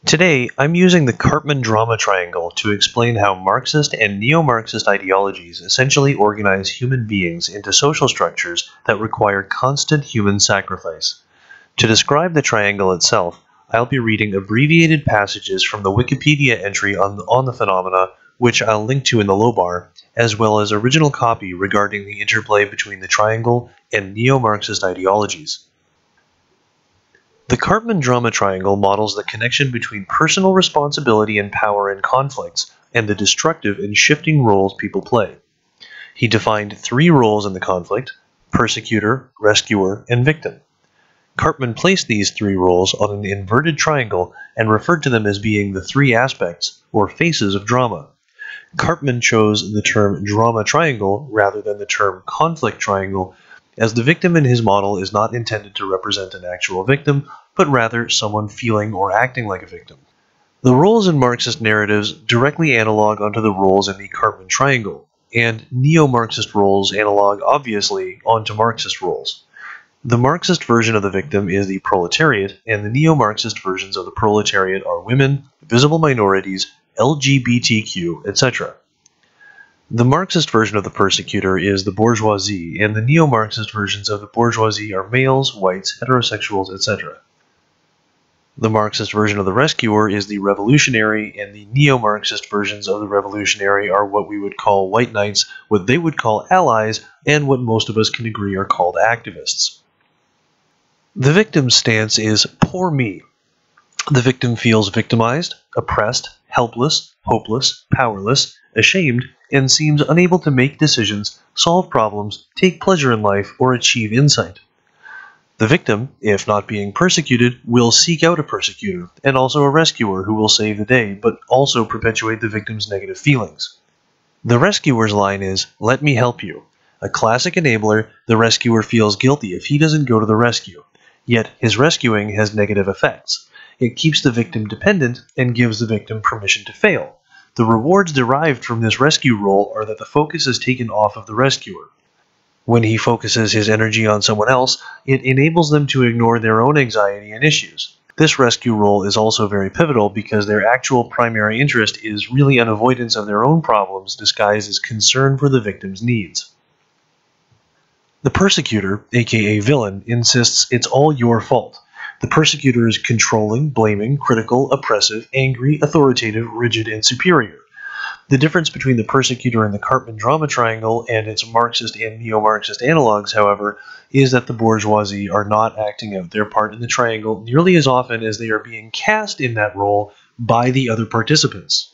Today, I'm using the Karpman drama triangle to explain how Marxist and neo-Marxist ideologies essentially organize human beings into social structures that require constant human sacrifice. To describe the triangle itself, I'll be reading abbreviated passages from the Wikipedia entry on the phenomena, which I'll link to in the low bar, as well as original copy regarding the interplay between the triangle and neo-Marxist ideologies. The Karpman drama triangle models the connection between personal responsibility and power in conflicts and the destructive and shifting roles people play. He defined three roles in the conflict: persecutor, rescuer, and victim. Karpman placed these three roles on an inverted triangle and referred to them as being the three aspects, or faces, of drama. Karpman chose the term drama triangle rather than the term conflict triangle, as the victim in his model is not intended to represent an actual victim, but rather someone feeling or acting like a victim. The roles in Marxist narratives directly analog onto the roles in the Karpman triangle, and neo-Marxist roles analog obviously onto Marxist roles. The Marxist version of the victim is the proletariat, and the neo-Marxist versions of the proletariat are women, visible minorities, LGBTQ, etc. The Marxist version of the persecutor is the bourgeoisie, and the neo-Marxist versions of the bourgeoisie are males, whites, heterosexuals, etc. The Marxist version of the rescuer is the revolutionary, and the neo-Marxist versions of the revolutionary are what we would call white knights, what they would call allies, and what most of us can agree are called activists. The victim's stance is poor me. The victim feels victimized, oppressed, helpless, hopeless, powerless, ashamed, and seems unable to make decisions, solve problems, take pleasure in life, or achieve insight. The victim, if not being persecuted, will seek out a persecutor, and also a rescuer who will save the day, but also perpetuate the victim's negative feelings. The rescuer's line is, "Let me help you." A classic enabler, the rescuer feels guilty if he doesn't go to the rescue, yet his rescuing has negative effects. It keeps the victim dependent and gives the victim permission to fail. The rewards derived from this rescue role are that the focus is taken off of the rescuer. When he focuses his energy on someone else, it enables them to ignore their own anxiety and issues. This rescue role is also very pivotal because their actual primary interest is really an avoidance of their own problems disguised as concern for the victim's needs. The persecutor, aka villain, insists it's all your fault. The persecutor is controlling, blaming, critical, oppressive, angry, authoritative, rigid, and superior. The difference between the persecutor and the Karpman drama triangle and its Marxist and neo-Marxist analogs, however, is that the bourgeoisie are not acting out their part in the triangle nearly as often as they are being cast in that role by the other participants.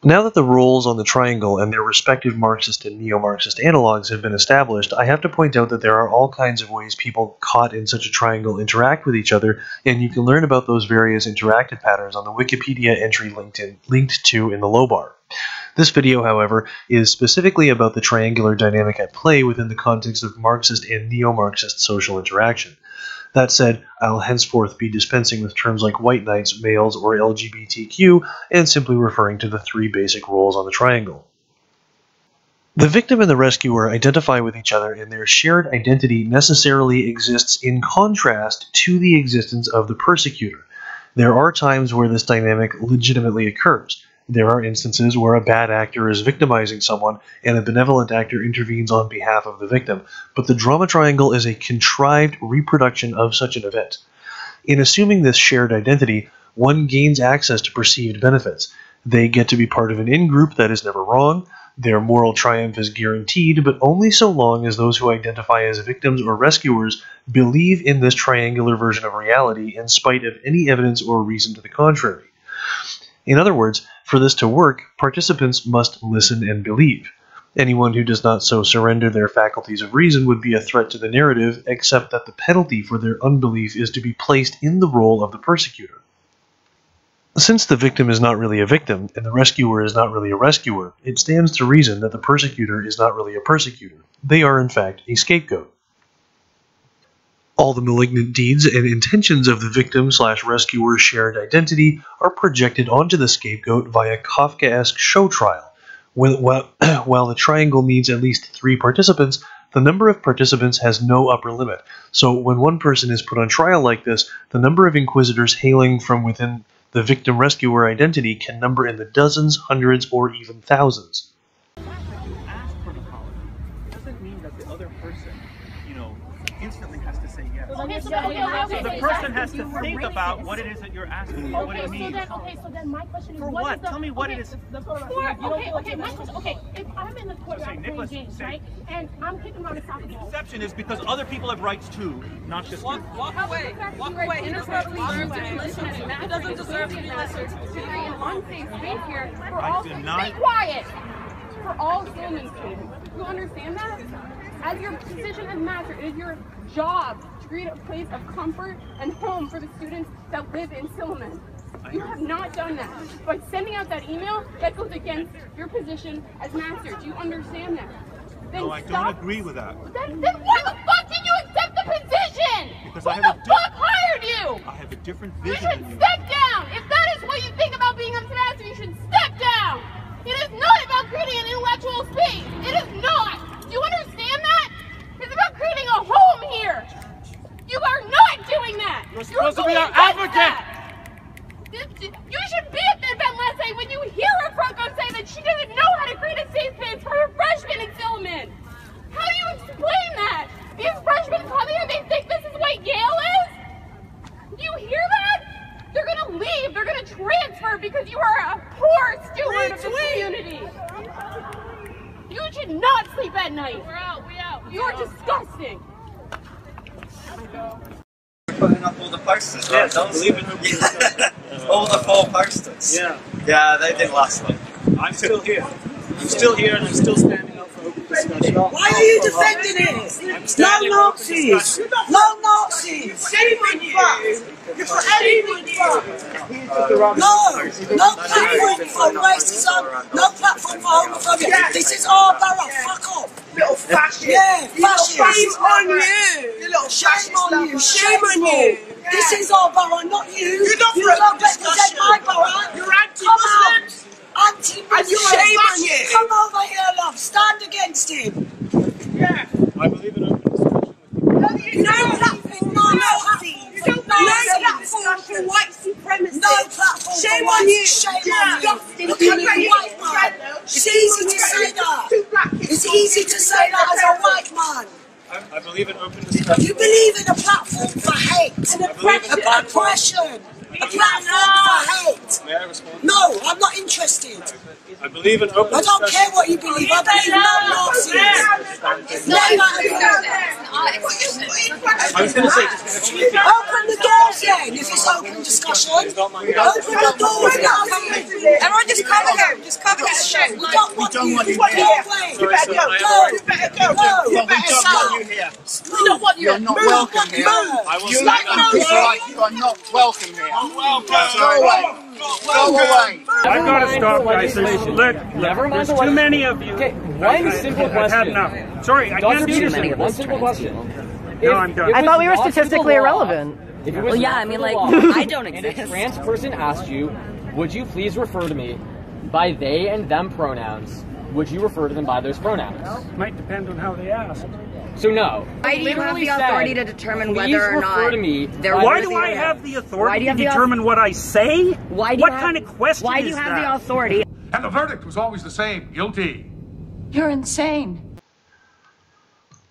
Now that the roles on the triangle and their respective Marxist and neo-Marxist analogs have been established, I have to point out that there are all kinds of ways people caught in such a triangle interact with each other, and you can learn about those various interactive patterns on the Wikipedia entry linked to in the low bar. This video, however, is specifically about the triangular dynamic at play within the context of Marxist and neo-Marxist social interaction. That said, I'll henceforth be dispensing with terms like white knights, males, or LGBTQ, and simply referring to the three basic roles on the triangle. The victim and the rescuer identify with each other, and their shared identity necessarily exists in contrast to the existence of the persecutor. There are times where this dynamic legitimately occurs. There are instances where a bad actor is victimizing someone and a benevolent actor intervenes on behalf of the victim, but the drama triangle is a contrived reproduction of such an event. In assuming this shared identity, one gains access to perceived benefits. They get to be part of an in-group that is never wrong, their moral triumph is guaranteed, but only so long as those who identify as victims or rescuers believe in this triangular version of reality in spite of any evidence or reason to the contrary. In other words, for this to work, participants must listen and believe. Anyone who does not so surrender their faculties of reason would be a threat to the narrative, except that the penalty for their unbelief is to be placed in the role of the persecutor. Since the victim is not really a victim, and the rescuer is not really a rescuer, it stands to reason that the persecutor is not really a persecutor. They are, in fact, a scapegoat. All the malignant deeds and intentions of the victim/rescuer's shared identity are projected onto the scapegoat via Kafkaesque show trial. While the triangle needs at least 3 participants, the number of participants has no upper limit. So when one person is put on trial like this, the number of inquisitors hailing from within The victim-rescuer identity can number in the dozens, hundreds, or even thousands. Ask for an apology. It doesn't mean that the other person, instantly has to say yes. Okay, so the person has to think about what it is that you're asking for, what it means. So then my question is, for what? Tell me what it is. My question, if I'm in the courtyard playing games, right, and I'm kicking around a soccer ball. Exception is because other people have rights too, not just you. Walk away. Walk away. He doesn't deserve to be listened to. Unsafe space here for all students. Stay quiet. For all Stillman students. You understand that? As your position as master, it is your job to create a place of comfort and home for the students that live in Stillman. You have not done that. By sending out that email, that goes against your position as master. Do you understand that? Then no, I don't agree with that. Then why the fuck did you accept the position? Because Who the fuck hired you? I have a different You vision should than you. step down. If that is what you think about being a master, you should step down. It is not about creating an intellectual space. It is not. Do you understand that? It's about creating a home here. You are not doing that. You're supposed to be our advocate. You should be at the event last night when you hear her Franco say that she doesn't know how to create a safe space for her freshmen in Stillman. How do you explain that? These freshmen come here, they think this is what Yale is? Do you hear that? They're gonna leave, they're gonna transfer because you are a poor steward of this community. You should not sleep at night. We're out, we out. You are disgusting. Putting up all the posters, right? All the 4 posters. Yeah. Yeah, they didn't last long. I'm still here. I'm still here and I'm still standing up for open discussion. Why are you defending it? No Nazis! No Nazis! Shame on you! You're shame on you! No platform for racism, no platform for homophobia. This is all Barra, fuck off! Little fascist! Yeah, fascist! Shame on you! Shame on you! Shame on you! This is all Barra, not you! You don't represent my Barra! You're anti-Muslims! Anti-Muslim! Shame on you! Come over here, love! Stand against him! Yeah! I believe in open discussion with you. No platform, no Nazis! No platform for white supremacy! No platform Shame for white on you! Shame on you! Look at me, white man! It's easy to say that! It's easy to say that as a white man! I believe in open discussion. You believe in a platform for hate, oppression, a platform for hate. May I respond? No, I'm not interested. I believe in open I discussion. don't care what you believe. I believe no Nazis. No Nazis. I was going to say, Open the doors then, if it's open discussion. Open the doors now. Everyone just cover him. Just cover his shit. We don't want you. you Go away. Sorry, sir, Go. I Go. You better go. Go. You better don't want go. you here. We don't want you. You're not welcome here. I will You stand up. you are not welcome here. Welcome. Go away. Go away. I've got to stop, guys. There's too many of you. Okay, one simple I've had question. enough. Sorry, I can't do this anymore. One simple question. No, I'm done. I thought we were statistically irrelevant. If it was Well, yeah, I mean, like, I don't and a exist. trans person asked you, would you please refer to me by they and them pronouns? Would you refer to them by those pronouns? Might depend on how they ask. So no. Why do you have the authority to determine please whether or refer not to me. Why do I have the authority to determine what I say? Why do What you have, kind of question Why do you is have that? the authority? And the verdict was always the same, guilty. You're insane.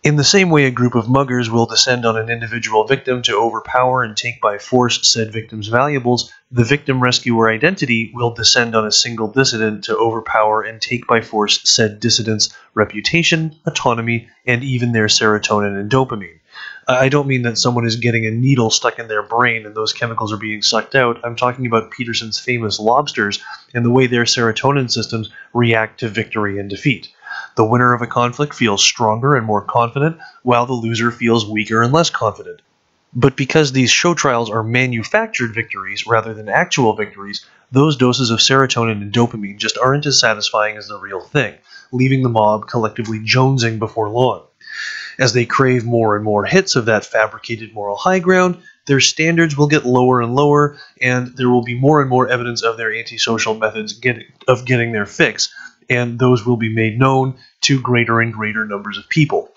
In the same way a group of muggers will descend on an individual victim to overpower and take by force said victim's valuables, the victim-rescuer identity will descend on a single dissident to overpower and take by force said dissident's reputation, autonomy, and even their serotonin and dopamine. I don't mean that someone is getting a needle stuck in their brain and those chemicals are being sucked out. I'm talking about Peterson's famous lobsters and the way their serotonin systems react to victory and defeat. The winner of a conflict feels stronger and more confident, while the loser feels weaker and less confident. But because these show trials are manufactured victories rather than actual victories, those doses of serotonin and dopamine just aren't as satisfying as the real thing, leaving the mob collectively jonesing before long. As they crave more and more hits of that fabricated moral high ground, their standards will get lower and lower, and there will be more and more evidence of their antisocial methods of getting their fix, and those will be made known to greater and greater numbers of people.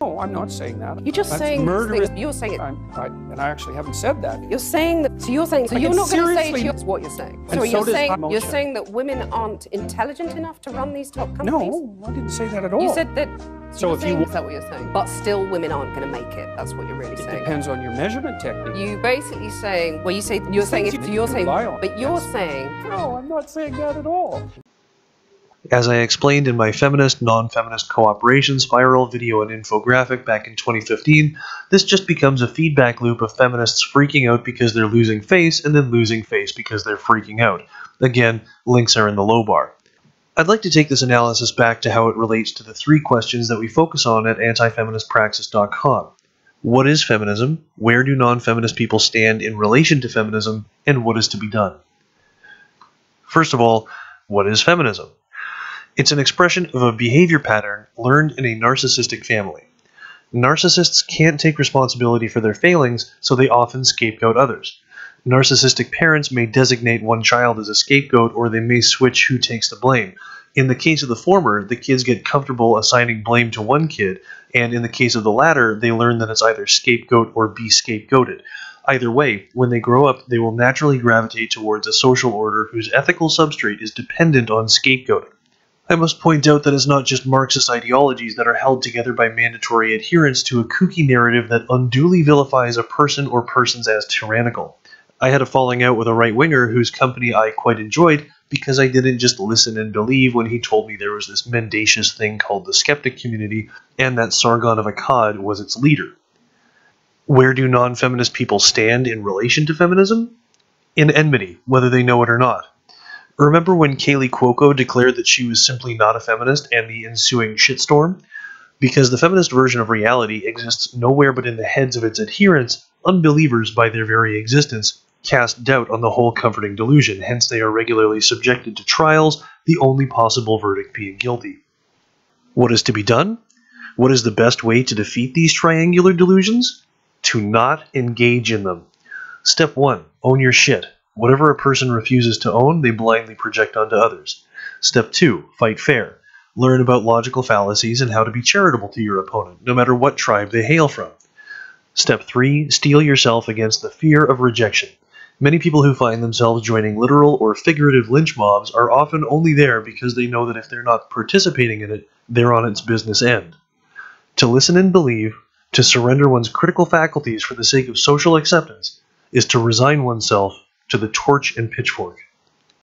No, I'm not saying that. You're just saying murderous. You're saying it. And I actually haven't said that. You're saying that. So you're saying. So you're not going to say to what you're saying. So you're saying that women aren't intelligent enough to run these top companies. No, I didn't say that at all. You said that. So if you is that what you're saying? But still, women aren't going to make it. That's what you're really saying. It depends on your measurement technique. You basically saying. Well, you're saying. But you're saying. No, I'm not saying that at all. As I explained in my feminist, non-feminist cooperation spiral video and infographic back in 2015, this just becomes a feedback loop of feminists freaking out because they're losing face and then losing face because they're freaking out. Again, links are in the low bar. I'd like to take this analysis back to how it relates to the 3 questions that we focus on at antifeministpraxis.com. What is feminism? Where do non-feminist people stand in relation to feminism? And what is to be done? First of all, what is feminism? It's an expression of a behavior pattern learned in a narcissistic family. Narcissists can't take responsibility for their failings, so they often scapegoat others. Narcissistic parents may designate one child as a scapegoat, or they may switch who takes the blame. In the case of the former, the kids get comfortable assigning blame to one kid, and in the case of the latter, they learn that it's either scapegoat or be scapegoated. Either way, when they grow up, they will naturally gravitate towards a social order whose ethical substrate is dependent on scapegoating. I must point out that it's not just Marxist ideologies that are held together by mandatory adherence to a kooky narrative that unduly vilifies a person or persons as tyrannical. I had a falling out with a right-winger whose company I quite enjoyed because I didn't just listen and believe when he told me there was this mendacious thing called the skeptic community and that Sargon of Akkad was its leader. Where do non-feminist people stand in relation to feminism? In enmity, whether they know it or not. Remember when Kaylee Cuoco declared that she was simply not a feminist and the ensuing shitstorm? Because the feminist version of reality exists nowhere but in the heads of its adherents, unbelievers by their very existence cast doubt on the whole comforting delusion, hence they are regularly subjected to trials, the only possible verdict being guilty. What is to be done? What is the best way to defeat these triangular delusions? To not engage in them. Step 1. Own your shit. Whatever a person refuses to own, they blindly project onto others. Step 2. Fight fair. Learn about logical fallacies and how to be charitable to your opponent, no matter what tribe they hail from. Step 3. Steel yourself against the fear of rejection. Many people who find themselves joining literal or figurative lynch mobs are often only there because they know that if they're not participating in it, they're on its business end. To listen and believe, to surrender one's critical faculties for the sake of social acceptance, is to resign oneself to the torch and pitchfork.